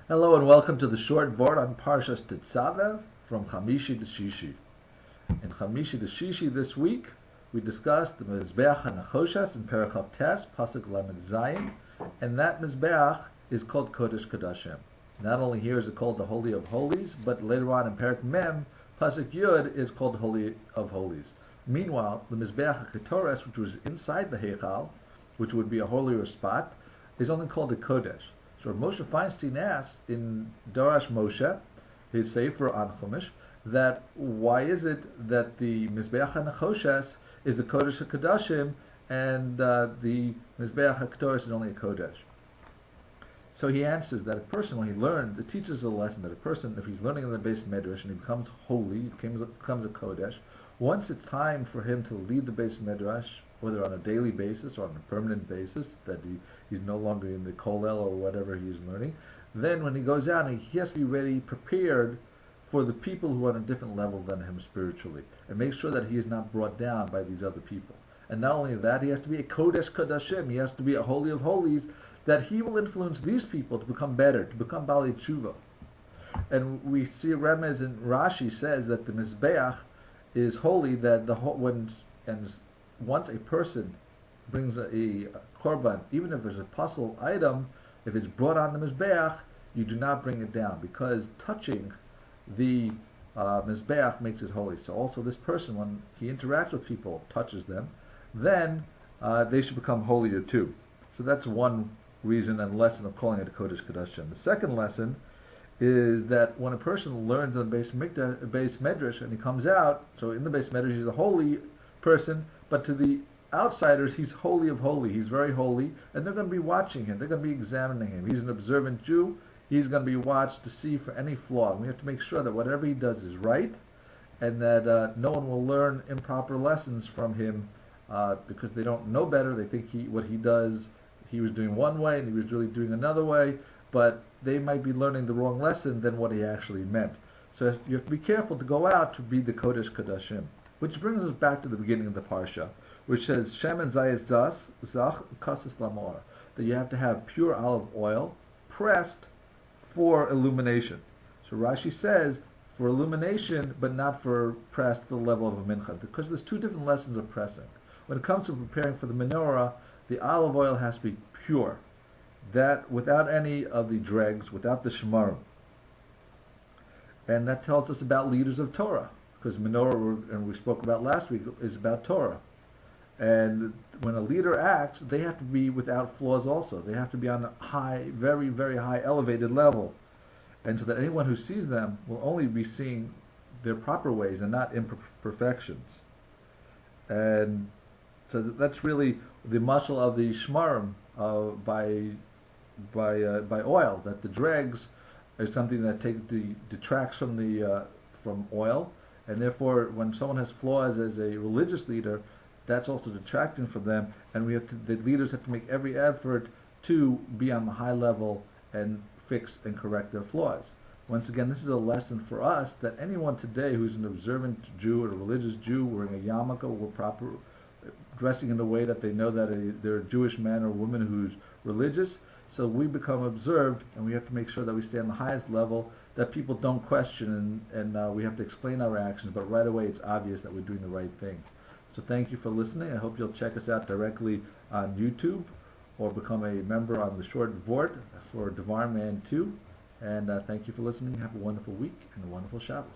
Hello and welcome to the short Vort on Parshas Tetzaveh from Chamishi to Shishi. In Chamishi to Shishi this week, we discussed the Mizbeach HaNachoshes in Perek Tes, Pasuk Lamed Zayin, and that Mizbeach is called Kodesh Kodashim. Not only here is it called the Holy of Holies, but later on in Perek Mem, Pasuk Yud is called the Holy of Holies. Meanwhile, the Mizbeach HaKetores, which was inside the Heichal, which would be a holier spot, is only called a Kodesh. So Moshe Feinstein asks in Dorash Moshe, his Sefer on Chumash, that why is it that the Mizbeach HaNachoshes is the Kodesh Kodashim and the Mizbeach HaKetores is only a Kodesh? So he answers that a person, when he learns, it teaches a lesson that a person, if he's learning in the base Medrash and he becomes holy, he becomes a Kodesh, once it's time for him to lead the base Medrash, whether on a daily basis or on a permanent basis, that he's no longer in the kollel or whatever he's learning, then when he goes out, he has to be ready, prepared for the people who are on a different level than him spiritually, and make sure that he is not brought down by these other people. And not only that, he has to be a Kodesh Kodashim, he has to be a Holy of Holies, that he will influence these people to become better, to become Bali Tshuva. And we see a remez in Rashi says that the Mizbeach is holy, that once a person brings a korban, even if it's a puzzle item, if it's brought on the Mizbeach, you do not bring it down, because touching the Mizbeach makes it holy. So also this person, when he interacts with people, touches them, then they should become holier too. So that's one reason and lesson of calling it a Kodesh Kodashim. The second lesson is that when a person learns in the base Medrash and he comes out, so in the base Medrash he's a holy person, but to the outsiders he's holy of holy, he's very holy, and they're going to be watching him, they're going to be examining him. He's an observant Jew, he's going to be watched to see for any flaw. And we have to make sure that whatever he does is right, and that no one will learn improper lessons from him because they don't know better. They think what he does, he was doing one way and he was really doing another way, but they might be learning the wrong lesson than what he actually meant. So you have to be careful to go out to be the Kodesh Kodashim. Which brings us back to the beginning of the Parsha, which says, Shem and Zayis Zach Kasis Lamor, that you have to have pure olive oil pressed for illumination. So Rashi says, for illumination, but not for pressed to the level of a mincha, because there's two different lessons of pressing. When it comes to preparing for the menorah, the olive oil has to be pure, that without any of the dregs, without the shemarim. And that tells us about leaders of Torah, because menorah, and we spoke about last week, is about Torah. And when a leader acts, they have to be without flaws also. They have to be on a high, very, very high elevated level. And so that anyone who sees them will only be seeing their proper ways and not imperfections. And so that's really the muscle of the shmarim by oil, that the dregs is something that detracts from oil. And therefore, when someone has flaws as a religious leader, that's also detracting from them, and the leaders have to make every effort to be on the high level and fix and correct their flaws. Once again, this is a lesson for us that anyone today who's an observant Jew or a religious Jew wearing a yarmulke or proper dressing in a way that they know that they're a Jewish man or woman who's religious, so we become observed, and we have to make sure that we stay on the highest level, that people don't question, and we have to explain our actions, but right away it's obvious that we're doing the right thing. So thank you for listening. I hope you'll check us out directly on YouTube, or become a member on the short Vort for Devar Man 2. And thank you for listening. Have a wonderful week and a wonderful Shabbos.